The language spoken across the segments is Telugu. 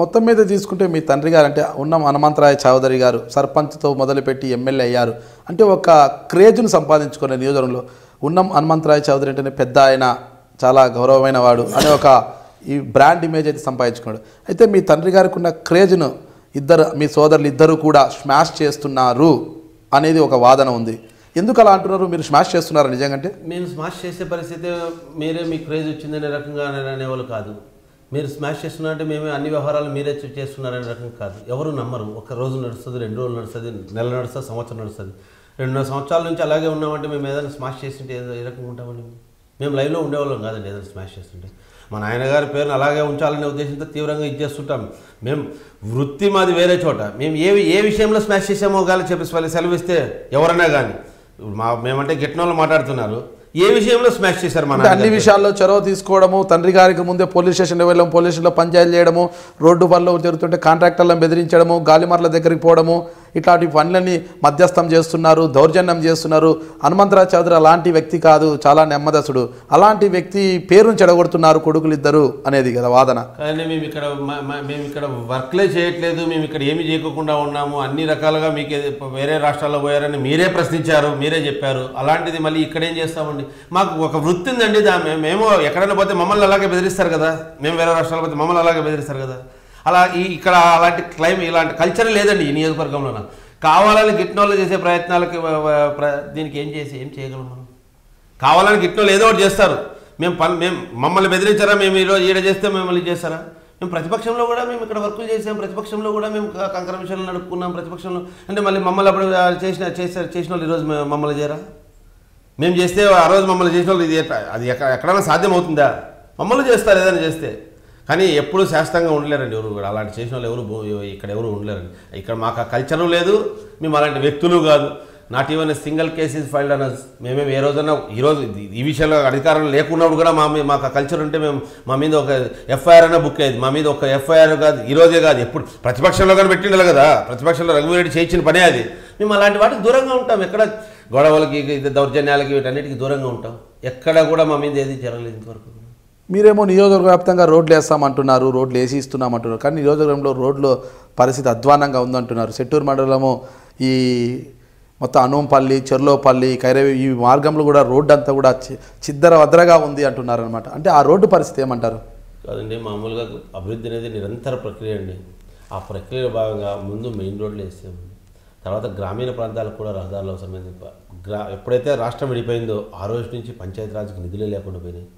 మొత్తం మీద తీసుకుంటే మీ తండ్రి గారు అంటే ఉన్నం హనుమంతరాయ చౌదరి గారు సర్పంచ్తో మొదలుపెట్టి ఎమ్మెల్యే అయ్యారు అంటే ఒక క్రేజ్ను సంపాదించుకునే నియోజకవర్గంలో ఉన్నం హనుమంతరాయ చౌదరి అంటేనే పెద్ద ఆయన చాలా గౌరవమైన వాడు అనే ఒక ఈ బ్రాండ్ ఇమేజ్ అయితే సంపాదించుకున్నాడు. అయితే మీ తండ్రి గారికి ఉన్న క్రేజ్ను మీ సోదరులు ఇద్దరు కూడా స్మాష్ చేస్తున్నారు అనేది ఒక వాదన ఉంది. ఎందుకు అలా అంటున్నారు? మీరు స్మాష్ చేస్తున్నారా నిజంగా? మేము స్మాష్ చేసే పరిస్థితి మీరే మీ క్రేజ్ వచ్చిందనే రకంగా అనేవాళ్ళు కాదు. మీరు స్మాష్ చేస్తున్నారంటే మేమే అన్ని వ్యవహారాలు మీరే చేస్తున్నారనే రకం కాదు. ఎవరు నమ్మరు. ఒక రోజు నడుస్తుంది, 2 రోజులు నడుస్తుంది, నెల నడుస్తుంది, సంవత్సరం నడుస్తుంది. 2 సంవత్సరాల నుంచి అలాగే ఉన్నామంటే మేము ఏదైనా స్మాష్ చేస్తుంటే ఏ రకంగా ఉంటామండి? మేము లైవ్లో ఉండేవాళ్ళం కాదండి. ఏదైనా స్మాష్ చేస్తుంటే మా నాయనగారి పేరును అలాగే ఉంచాలనే ఉద్దేశంతో తీవ్రంగా ఇచ్చేస్తుంటాం. మేము వృత్తి మాది వేరే చోట. మేము ఏ విషయంలో స్మాష్ చేసామో కానీ చెప్పి సెలవిస్తే ఎవరైనా కానీ మేమంటే గిట్నోళ్ళు మాట్లాడుతున్నారు. ఏ విషయంలో స్మాష్ చేశారు? మన అన్ని విషయాల్లో చొరవ తీసుకోవడము, తండ్రి గారికి ముందే పోలీస్ స్టేషన్లో వెళ్ళడం, పోలీస్ స్టేషన్లో పంచాయతీ చేయడము, రోడ్డు పనులు జరుగుతుంటే కాంట్రాక్టర్లను బెదిరించడము, గాలిమర్ల దగ్గరికి పోవడము, ఇట్లాంటి పనులన్నీ మధ్యస్థం చేస్తున్నారు, దౌర్జన్యం చేస్తున్నారు. హనుమంతరావు చౌదరి అలాంటి వ్యక్తి కాదు, చాలా నెమ్మదసుడు. అలాంటి వ్యక్తి పేరును చెడగొడుతున్నారు కొడుకులు ఇద్దరు అనేది కదా వాదన. కానీ మేము ఇక్కడ వర్క్లే చేయట్లేదు, మేము ఇక్కడ ఏమి చేయకుండా ఉన్నాము, అన్ని రకాలుగా మీకు వేరే రాష్ట్రాల్లో పోయారని మీరే ప్రశ్నించారు, మీరే చెప్పారు. అలాంటిది మళ్ళీ ఇక్కడేం చేస్తామండి? మాకు ఒక వృత్తి ఉందండి. మేము ఎక్కడైనా పోతే మమ్మల్ని అలాగే బెదిరిస్తారు కదా. మేము వేరే రాష్ట్రాల్లో పోతే మమ్మల్ని అలాగే బెదిరిస్తారు కదా. అలా ఇక్కడ అలాంటి ఇలాంటి కల్చర్ లేదండి ఈ నియోజకవర్గంలో. కావాలని గిట్నోళ్ళు చేసే ప్రయత్నాలకి దీనికి ఏం చేయగలం మనం? కావాలని గిట్నోళ్ళు ఏదో ఒకటి చేస్తారు. మేము మమ్మల్ని బెదిరించారా? మేము ఈరోజు ఈడ చేస్తే మిమ్మల్ని చేస్తారా? మేము ప్రతిపక్షంలో కూడా మేము ఇక్కడ వర్కులు చేసాం, ప్రతిపక్షంలో కూడా మేము కంకర విషయాలు నడుపుకున్నాం. ప్రతిపక్షంలో అంటే మళ్ళీ మమ్మల్ని అప్పుడు చేసిన వాళ్ళు ఈరోజు మమ్మల్ని చేయరా? మేము చేస్తే ఆ రోజు మమ్మల్ని చేసిన వాళ్ళు అది ఎక్కడైనా సాధ్యం అవుతుందా? మమ్మల్ని చేస్తారు ఏదైనా చేస్తే. కానీ ఎప్పుడు శాస్త్రంగా ఉండలేరండి ఎవరు కూడా. అలాంటి చేసిన వాళ్ళు ఇక్కడ ఎవరు ఉండలేరండి. ఇక్కడ మాకు ఆ కల్చరు లేదు, మేము అలాంటి వ్యక్తులు కాదు. Not even single case is filed on us. మేమేమి ఏ రోజన్నా ఈరోజు ఈ విషయంలో అధికారం లేకున్నప్పుడు కూడా మాకు ఆ కల్చర్ ఉంటే మేము మా మీద ఒక ఎఫ్ఐఆర్ అన్న బుక్ అయ్యేది. మా మీద ఒక ఎఫ్ఐఆర్ కాదు, ఈరోజే కాదు, ఎప్పుడు ప్రతిపక్షంలో కానీ పెట్టిండాలి కదా. ప్రతిపక్షంలో రఘువీరెడ్డి చేయించిన పనే అది. మేము అలాంటి వాటికి దూరంగా ఉంటాం. ఎక్కడ గొడవలకి, దౌర్జన్యాలకి, వీటన్నిటికీ దూరంగా ఉంటాం. ఎక్కడ కూడా మా మీద ఏది జరగలేదు ఇంతవరకు. మీరేమో నియోజకవర్గ వ్యాప్తంగా రోడ్లు వేస్తామంటున్నారు, రోడ్లు వేసి ఇస్తున్నామంటున్నారు. కానీ నియోజకవర్గంలో రోడ్ల పరిస్థితి అధ్వానంగా ఉందంటున్నారు. సెట్టూరు మండలము ఈ మొత్తం అనూంపల్లి, చెర్లోపల్లి, కైరవి ఈ మార్గంలో కూడా రోడ్డు అంతా కూడా చిద్దరవద్రగా ఉంది అంటున్నారు అనమాట. అంటే ఆ రోడ్డు పరిస్థితి ఏమంటారు? కాదండి, మామూలుగా అభివృద్ధి అనేది నిరంతర ప్రక్రియ అండి. ఆ ప్రక్రియలో భాగంగా ముందు మెయిన్ రోడ్లు వేసాము, తర్వాత గ్రామీణ ప్రాంతాలకు కూడా రహదారులు అవసరమైంది. ఎప్పుడైతే రాష్ట్రం విడిపోయిందో ఆ రోజు నుంచి పంచాయతీరాజ్కి నిధులే లేకుండా పోయినాయి.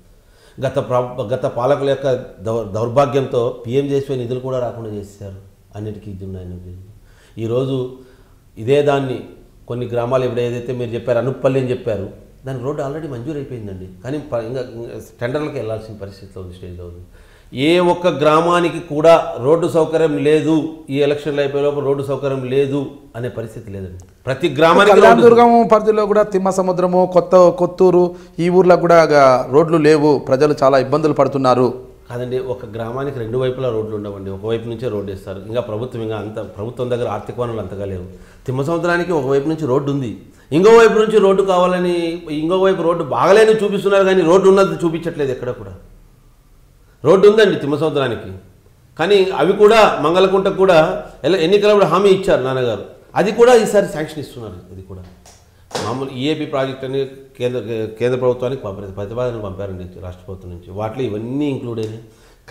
గత పాలకుల యొక్క దౌర్భాగ్యంతో PMJSY నిధులు కూడా రాకుండా చేశారు. అన్నిటికీ ఇది ఉన్నాయి. ఈరోజు ఇదే దాన్ని కొన్ని గ్రామాలు ఇప్పుడు ఏదైతే మీరు చెప్పారు అనుప్పల్లి అని చెప్పారు, దానికి రోడ్డు ఆల్రెడీ మంజూరు అయిపోయిందండి. కానీ ఇంకా టెండర్లకు వెళ్ళాల్సిన పరిస్థితిలో ఉంది, స్టేజ్లో ఉంది. ఏ ఒక్క గ్రామానికి కూడా రోడ్డు సౌకర్యం లేదు, ఈ ఎలక్షన్లు అయిపోయేలోపు రోడ్డు సౌకర్యం లేదు అనే పరిస్థితి లేదండి. ప్రతి గ్రామానికి దుర్గం పరిధిలో కూడా తిమ్మ సముద్రము, కొత్తూరు ఈ ఊర్లో కూడా రోడ్లు లేవు, ప్రజలు చాలా ఇబ్బందులు పడుతున్నారు. కాదండి, ఒక గ్రామానికి 2 వైపులా రోడ్లు ఉండవండి. ఒకవైపు నుంచే రోడ్డు వేస్తారు. ఇంకా ప్రభుత్వం దగ్గర ఆర్థిక వనరులు అంతగా లేవు. తిమ్మ సముద్రానికి ఒకవైపు నుంచి రోడ్డు ఉంది, ఇంకోవైపు నుంచి రోడ్డు కావాలని ఇంకోవైపు రోడ్డు బాగలేని చూపిస్తున్నారు, కానీ రోడ్డు ఉన్నది చూపించట్లేదు. ఎక్కడ కూడా రోడ్డు ఉందండి తిమ్మ సముద్రానికి. కానీ అవి కూడా మంగళకుంటకు కూడా ఎన్నికలప్పుడు హామీ ఇచ్చారు నాన్నగారు, అది కూడా ఈసారి శాంక్షన్ ఇస్తున్నారు. ఇది కూడా మామూలు EAP ప్రాజెక్ట్ అని కేంద్ర ప్రభుత్వానికి ప్రతిపాదనలు పంపారండి రాష్ట్ర ప్రభుత్వం నుంచి. వాటిలో ఇవన్నీ ఇంక్లూడ్ అయినాయి.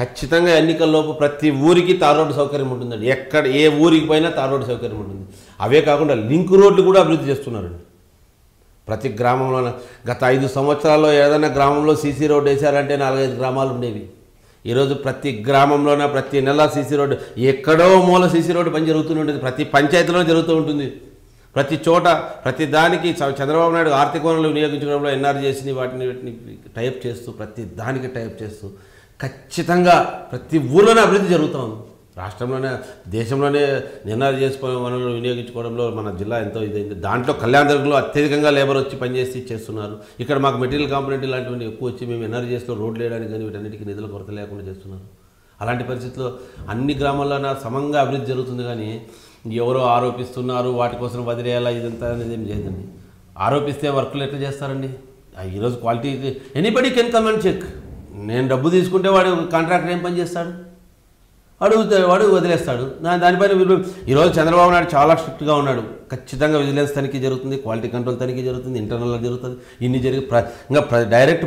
ఖచ్చితంగా ఎన్నికల్లోపు ప్రతి ఊరికి తార్ రోడ్డు సౌకర్యం ఉంటుందండి. ఎక్కడ ఏ ఊరికి పోయినా తార్ రోడ్డు సౌకర్యం ఉంటుంది. అవే కాకుండా లింక్ రోడ్లు కూడా అభివృద్ధి చేస్తున్నారండి ప్రతి గ్రామంలో. గత 5 సంవత్సరాల్లో ఏదైనా గ్రామంలో CC రోడ్డు వేశారంటే 4-5 గ్రామాలు ఉండేవి. ఈరోజు ప్రతి గ్రామంలోనే ప్రతి నెల CC రోడ్డు, ఎక్కడో మూల CC రోడ్డు పని జరుగుతూనే ఉంటుంది. ప్రతి పంచాయతీలో జరుగుతూ ఉంటుంది. ప్రతి చోట ప్రతి దానికి చంద్రబాబు నాయుడు ఆర్థిక వనరులు వినియోగించడంలో NRJSని వాటిని టైప్ చేస్తూ ప్రతి దానికి టైప్ చేస్తూ ఖచ్చితంగా ప్రతి ఊర్లోనే అభివృద్ధి జరుగుతూ ఉంది. రాష్ట్రంలోనే దేశంలోనే NRJS వనరులు వినియోగించుకోవడంలో మన జిల్లా ఎంతో ఇదైంది. దాంట్లో కళ్యాణదుర్గంలో అత్యధికంగా లేబర్ వచ్చి పనిచేసి చేస్తున్నారు. ఇక్కడ మాకు మెటీరియల్ కాంపోనెంట్ ఇలాంటివన్నీ ఎక్కువ వచ్చి మేము NRJSలో రోడ్లు వేయడానికి కానీ వీటన్నిటికీ నిధుల కొరత లేకుండా చేస్తున్నారు. అలాంటి పరిస్థితుల్లో అన్ని గ్రామాల్లోనే సమంగా అభివృద్ధి జరుగుతుంది. కానీ ఎవరో ఆరోపిస్తున్నారు, వాటి కోసం వదిలేయాలా ఇదంతా అనేది ఏం చేయదండి. ఆరోపిస్తే వర్కులు ఎట్లా చేస్తారండి? ఈరోజు quality anybody can come and check. నేను డబ్బు తీసుకుంటే వాడు కాంట్రాక్టర్ ఏం పని చేస్తాడు? వాడు వదిలేస్తాడు. దానిపైన వీళ్ళు ఈరోజు చంద్రబాబు నాయుడు చాలా స్ట్రిక్ట్గా ఉన్నాడు. ఖచ్చితంగా విజిలెన్స్ తనిఖీ జరుగుతుంది, క్వాలిటీ కంట్రోల్ తనిఖీ జరుగుతుంది, ఇంటర్నల్ జరుగుతుంది. ఇన్ని జరిగి ఇంకా డైరెక్ట్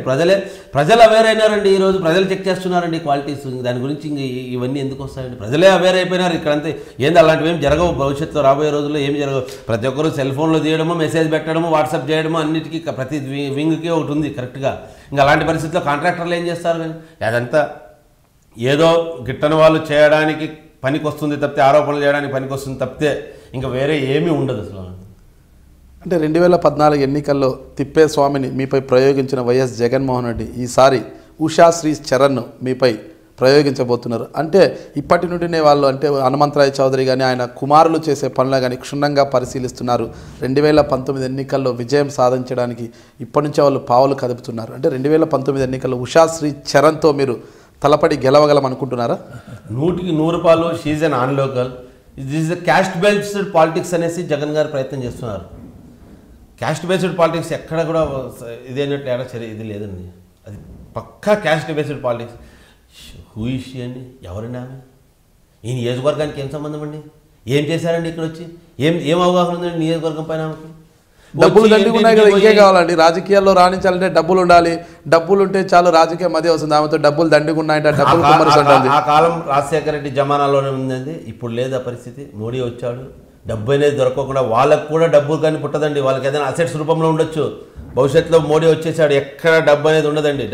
ప్రజలు అవేర్ అయినారండి. ఈరోజు ప్రజలు చెక్ చేస్తున్నారండి క్వాలిటీస్. దాని గురించి ఇంక ఇవన్నీ ఎందుకు వస్తాయండి? ప్రజలే అవేర్ అయిపోయినారు. ఇక్కడంతా ఏంది అలాంటివి ఏం జరగవు. భవిష్యత్తులో రాబోయే రోజుల్లో ఏం జరగవు. ప్రతి ఒక్కరు సెల్ ఫోన్లో తీయడము, మెసేజ్ పెట్టడము, వాట్సాప్ చేయడము, అన్నిటికీ ప్రతి వింగ్కి ఒకటి ఉంది కరెక్ట్గా. ఇంకా అలాంటి పరిస్థితుల్లో కాంట్రాక్టర్లు ఏం చేస్తారు? కానీ అదంతా ఏదో గిట్టని వాళ్ళు చేయడానికి పనికి వస్తుంది తప్పితే, ఆరోపణలు చేయడానికి పనికి వస్తుంది తప్పితే ఇంకా వేరే ఏమీ ఉండదు అసలు. అంటే 2014 ఎన్నికల్లో తిప్పేస్వామిని మీపై ప్రయోగించిన వైఎస్ జగన్మోహన్ రెడ్డి ఈసారి ఉషాశ్రీ చరణ్ను మీపై ప్రయోగించబోతున్నారు. అంటే ఇప్పటి నుండినే వాళ్ళు అంటే హనుమంతరాయ్ చౌదరి కానీ ఆయన కుమారులు చేసే పనులు కానీ క్షుణ్ణంగా పరిశీలిస్తున్నారు. 2019 ఎన్నికల్లో విజయం సాధించడానికి ఇప్పటి నుంచే వాళ్ళు పావులు కదుపుతున్నారు. అంటే 2019 ఎన్నికల్లో ఉషాశ్రీ చరణ్తో మీరు తలపడి గెలవగలం అనుకుంటున్నారా? 100% she's an non local. This is caste based politics అనేసి జగన్ గారు ప్రయత్నం చేస్తున్నారు. క్యాస్ట్ బేస్డ్ పాలిటిక్స్ ఎక్కడ కూడా ఇదేనట్టు ఎక్కడ ఇది లేదండి. అది పక్కా caste based politics. Who is she అండి? ఎవరండి ఆమె? ఈ నియోజకవర్గానికి ఏం సంబంధం అండి? ఏం చేశారండి ఇక్కడ వచ్చి? ఏం అవగాహన ఉందండి నియోజకవర్గం పైన ఆమెకి? డబ్బులు దండిగా ఉన్నాయి కదా, ఇంకే కావాలండి? రాజకీయాల్లో రాణించాలంటే డబ్బులు ఉండాలి. డబ్బులు ఉంటే చాలు, రాజకీయం అదే వస్తుంది. ఆమెతో డబ్బులు దండిగా ఉన్నాయంటే డబ్బులు కుమ్మరిస్తుంది. ఆ కాలం రాజశేఖర రెడ్డి జమానాలోనే ఉందండి. ఇప్పుడు లేదు ఆ పరిస్థితి. మోడీ వచ్చాడు, డబ్బు అనేది దొరకకుండా వాళ్ళకు కూడా డబ్బులు కానీ పుట్టదండి. వాళ్ళకి ఏదైనా అసెట్స్ రూపంలో ఉండొచ్చు. భవిష్యత్తులో మోడీ వచ్చేసాడు, ఎక్కడ డబ్బు అనేది ఉండదండి.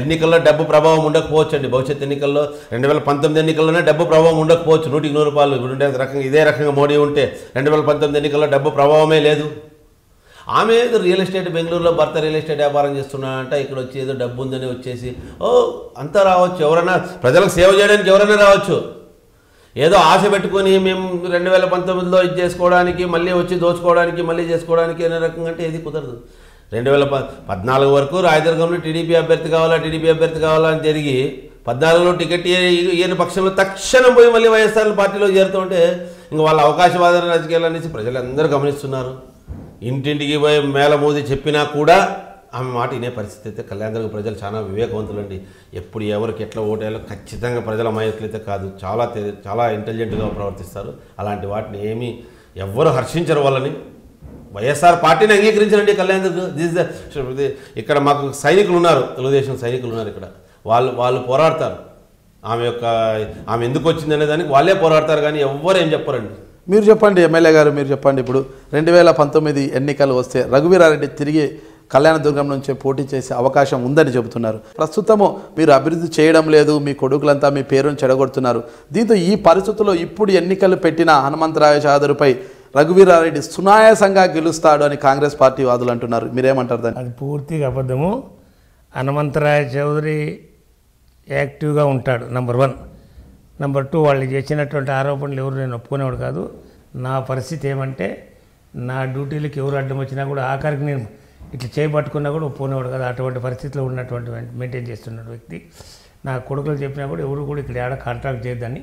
ఎన్నికల్లో డబ్బు ప్రభావం ఉండకపోవచ్చు అండి. భవిష్యత్ ఎన్నికల్లో 2019 ఎన్నికల్లోనే డబ్బు ప్రభావం ఉండకపోవచ్చు. 100% ఇప్పుడు ఉండే రకంగా ఇదే రకంగా మోడీ ఉంటే 2019 ఎన్నికల్లో డబ్బు ప్రభావమే లేదు. ఆమె ఏదో రియల్ ఎస్టేట్, బెంగళూరులో భర్త రియల్ ఎస్టేట్ వ్యాపారం చేస్తున్నాడంట. ఇక్కడ వచ్చి ఏదో డబ్బు ఉందని వచ్చేసి అంతా రావచ్చు. ఎవరైనా ప్రజలకు సేవ చేయడానికి ఎవరైనా రావచ్చు. ఏదో ఆశ పెట్టుకొని మేము 2019లో ఇది చేసుకోవడానికి, మళ్ళీ వచ్చి దోచుకోవడానికి, మళ్ళీ చేసుకోవడానికి అనే రకంగా అంటే ఏది కుదరదు. 2014 వరకు రాయదుర్గంలో టీడీపీ అభ్యర్థి కావాలా అని జరిగి 14లో టికెట్ ఇయ్యని పక్షంలో తక్షణం పోయి మళ్ళీ వైఎస్ఆర్ పార్టీలో చేరుతుంటే ఇంకా వాళ్ళ అవకాశవాద రాజకీయాలు అనేసి ప్రజలందరూ గమనిస్తున్నారు. ఇంటింటికి పోయి మేళమూది చెప్పినా కూడా ఆమె మాట వినే పరిస్థితి అయితే కళ్యాణదుర్గ ప్రజలు చాలా వివేకవంతులండి. ఎప్పుడు ఎవరికి ఎట్లా ఓటేయాలో ఖచ్చితంగా ప్రజల అమాయకులైతే కాదు, చాలా ఇంటెలిజెంట్గా ప్రవర్తిస్తారు. అలాంటి వాటిని ఏమీ ఎవ్వరు హర్షించరు. వాళ్ళని వైఎస్ఆర్ పార్టీని అంగీకరించారండి కళ్యాణదుర్గ. ఇక్కడ మాకు సైనికులు ఉన్నారు, తెలుగుదేశం సైనికులు ఉన్నారు ఇక్కడ. వాళ్ళు పోరాడతారు. ఆమె ఎందుకు వచ్చింది అనే దానికి వాళ్ళే పోరాడతారు, కానీ ఎవ్వరు ఏం చెప్పరండి. మీరు చెప్పండి ఎమ్మెల్యే గారు, మీరు చెప్పండి. ఇప్పుడు 2019 ఎన్నికలు వస్తే రఘువీరారెడ్డి తిరిగి కళ్యాణదుర్గం నుంచే పోటీ చేసే అవకాశం ఉందని చెబుతున్నారు. ప్రస్తుతము మీరు అభివృద్ధి చేయడం లేదు, మీ కొడుకులంతా మీ పేరును చెడగొడుతున్నారు. దీంతో ఈ పరిస్థితుల్లో ఇప్పుడు ఎన్నికలు పెట్టిన హనుమంతరాయ చౌదరిపై రఘువీరారెడ్డి సునాయాసంగా గెలుస్తాడు అని కాంగ్రెస్ పార్టీ వాదులు అంటున్నారు. మీరేమంటారు దాన్ని? అది పూర్తిగా అబద్ధము. హనుమంతరాయ చౌదరి యాక్టివ్గా ఉంటాడు, నెంబర్ 1. నెంబర్ 2, వాళ్ళు చేసినటువంటి ఆరోపణలు ఎవరు నేను ఒప్పుకునేవాడు కాదు. నా పరిస్థితి ఏమంటే నా డ్యూటీలకు ఎవరు అడ్డం వచ్చినా కూడా ఆఖరికి నేను ఇట్లా చేయబట్టుకున్నా కూడా ఒప్పుకునేవాడు కాదు. అటువంటి పరిస్థితిలో ఉన్నటువంటి మెయింటైన్ చేస్తున్న వ్యక్తి. నా కొడుకులు చెప్పినా కూడా ఎవరు కూడా ఇక్కడ ఏడ కాంట్రాక్ట్ చేయొద్దని.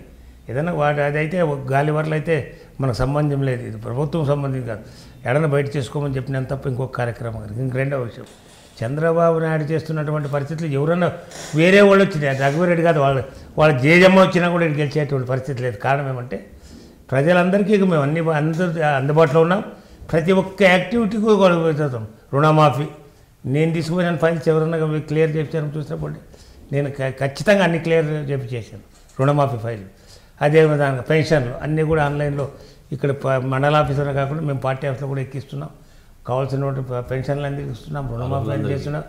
ఏదైనా అదైతే గాలి వరలు అయితే మనకు సంబంధం లేదు, ఇది ప్రభుత్వం సంబంధించి కాదు. ఎడన బయట చేసుకోమని చెప్పినంత తప్ప ఇంకొక కార్యక్రమం. ఇంక రెండవ విషయం, చంద్రబాబు నాయుడు చేస్తున్నటువంటి పరిస్థితులు ఎవరన్నా వేరే వాళ్ళు వచ్చినాయి, రఘువీరెడ్డి కాదు, వాళ్ళ జేజమ్మ వచ్చినా కూడా ఇక్కడ గెలిచేటువంటి పరిస్థితి లేదు. కారణం ఏమంటే ప్రజలందరికీ ఇక మేము అందుబాటులో ఉన్నాం. ప్రతి ఒక్క యాక్టివిటీకి వెళ్తాం. రుణమాఫీ నేను తీసుకుపోయిన ఫైల్స్ ఎవరన్నా క్లియర్ చేయించాను చూసినప్పుడు నేను ఖచ్చితంగా అన్ని క్లియర్ చేయించేసాను. రుణమాఫీ ఫైల్, అదేవిధంగా పెన్షన్లు అన్నీ కూడా ఆన్లైన్లో ఇక్కడ మండల ఆఫీసులో కాకుండా మేము పార్టీ ఆఫీస్లో కూడా ఎక్కిస్తున్నాం. కావాల్సిన పెన్షన్లు అందిస్తున్నాం, రుణమాఫీ అందిస్తున్నాం,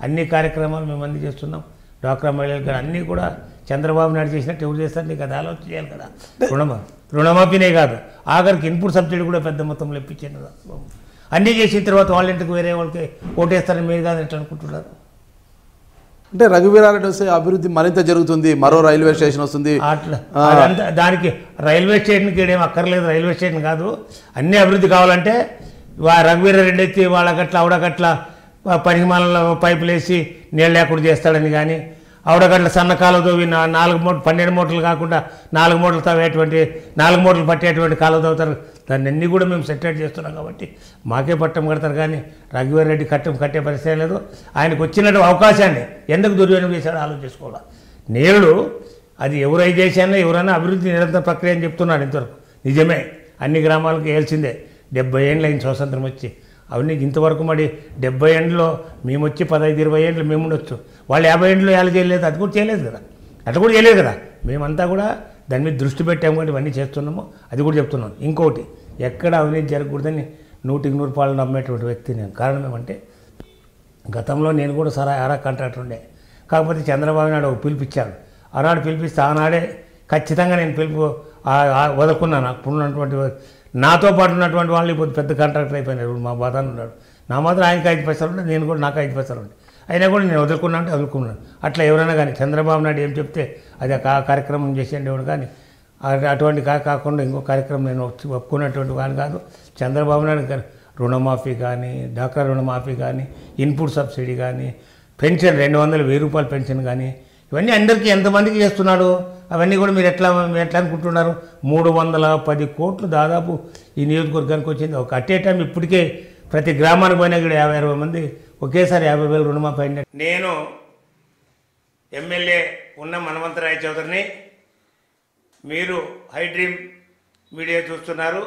అన్ని కార్యక్రమాలు మేము అందిస్తున్నాం. డ్వాక్రా మహిళలు కానీ అన్నీ కూడా చంద్రబాబు నాయుడు చేసినట్టు ఎవరు చేస్తారు? నీకు అది ఆలోచన చేయాలి కదా. రుణమాఫీనే కాదు, ఆఖరికి ఇన్పుట్ సబ్సిడీ కూడా పెద్ద మొత్తంలో ఇప్పించాను కదా. అన్నీ చేసిన తర్వాత వాళ్ళ ఇంటికి వేరే వాళ్ళకి ఓటేస్తారని మీరు కాదు ఎట్లా అనుకుంటున్నారు? అంటే రఘువీరారెడ్డి వస్తే అభివృద్ధి మరింత జరుగుతుంది, మరో రైల్వే స్టేషన్ వస్తుంది. అట్లా దానికి రైల్వే స్టేషన్కి ఏం అక్కర్లేదు, రైల్వే స్టేషన్ కాదు. అన్నీ అభివృద్ధి కావాలంటే రఘువీరారెడ్డి ఎత్తి వాళ్ళకట్లా ఆవిడకట్లా పరిమాణంలో పైపులు వేసి నీళ్ళు లేకుండా చేస్తాడని కానీ, ఆవిడకట్ల సన్నకాలతో 12 మూటలు కాకుండా 4 మూటలు తవ్వేటువంటి 4 మూటలు పట్టేటువంటి కాలువ తవ్వుతారు. దాన్ని అన్నీ కూడా మేము సెటిల్ చేస్తున్నాం కాబట్టి మాకే పట్టం కడతారు. కానీ రఘువీరారెడ్డి కట్టే పరిస్థితి లేదు. ఆయనకు వచ్చినటువంటి అవకాశాన్ని ఎందుకు దుర్వినియోగం చేశాడో ఆలోచించుకోవాలి. నేడు అది ఎవరై చేశానో ఎవరైనా అభివృద్ధి నిరంతర ప్రక్రియ అని చెప్తున్నాడు ఇంతవరకు. నిజమే, అన్ని గ్రామాలకు వేయాల్సిందే. 70 ఏళ్ళు అయింది స్వాతంత్రం వచ్చి. అవన్నీ ఇంతవరకు మరి 70 ఏళ్ళలో మేము వచ్చి 15-20 ఏళ్ళు మేము ఉండొచ్చు. వాళ్ళు 50 ఏళ్ళు ఎలా చేయలేదు, అది కూడా చేయలేదు కదా, అట్లా కూడా చేయలేదు కదా. మేమంతా కూడా దాని మీద దృష్టి పెట్టాము కాబట్టి ఇవన్నీ చేస్తున్నాము. అది కూడా చెప్తున్నాను. ఇంకోటి, ఎక్కడ అవినీతి జరగకూడదని 100% నమ్మేటువంటి వ్యక్తి నేను. కారణం ఏమంటే గతంలో నేను కూడా ఆరా కాంట్రాక్టర్ ఉండే. కాకపోతే చంద్రబాబు నాయుడు ఒక పిలిపించాడు. ఆనాడు పిలిపిస్తే ఆనాడే ఖచ్చితంగా నేను పిలుపు వదులుకున్నాను. అప్పుడు ఉన్నటువంటి నాతో పాటు ఉన్నటువంటి వాళ్ళు ఇప్పుడు పెద్ద కాంట్రాక్టర్ అయిపోయినారు. మా బాధాన్ని ఉన్నాడు. నా మాత్రం ఆయనకి 5 పైసలు ఉంటే నేను కూడా నాకు 5 పైసలు ఉంటాయి. అయినా కూడా నేను వదులుకున్నా అంటే వదులుకున్నాను. అట్లా ఎవరైనా కానీ చంద్రబాబు నాయుడు ఏం చెప్తే అది కార్యక్రమం చేసేవాడు. కానీ అటువంటి కాకుండా ఇంకో కార్యక్రమం నేను ఒప్పుకున్నటువంటి వాడిని కాదు. చంద్రబాబు నాయుడు రుణమాఫీ కానీ, డాక్రా రుణమాఫీ కానీ, ఇన్పుట్ సబ్సిడీ కానీ, పెన్షన్ 200 1000 రూపాయల పెన్షన్ కానీ, ఇవన్నీ అందరికీ ఎంతమందికి చేస్తున్నాడు? అవన్నీ కూడా మీరు ఎట్లా అనుకుంటున్నారు? 310 కోట్లు దాదాపు ఈ నియోజకవర్గానికి వచ్చింది. ఒక అట్ ఏ టైం ఇప్పటికే ప్రతి గ్రామానికి పోయినా కూడా 50-60 మంది ఒకేసారి 50,000 రుణమాఫీ అయిన. నేను ఎమ్మెల్యే ఉన్నం హనుమంతరాయ చౌదరిని. మీరు హై డ్రీమ్ మీడియా చూస్తున్నారు.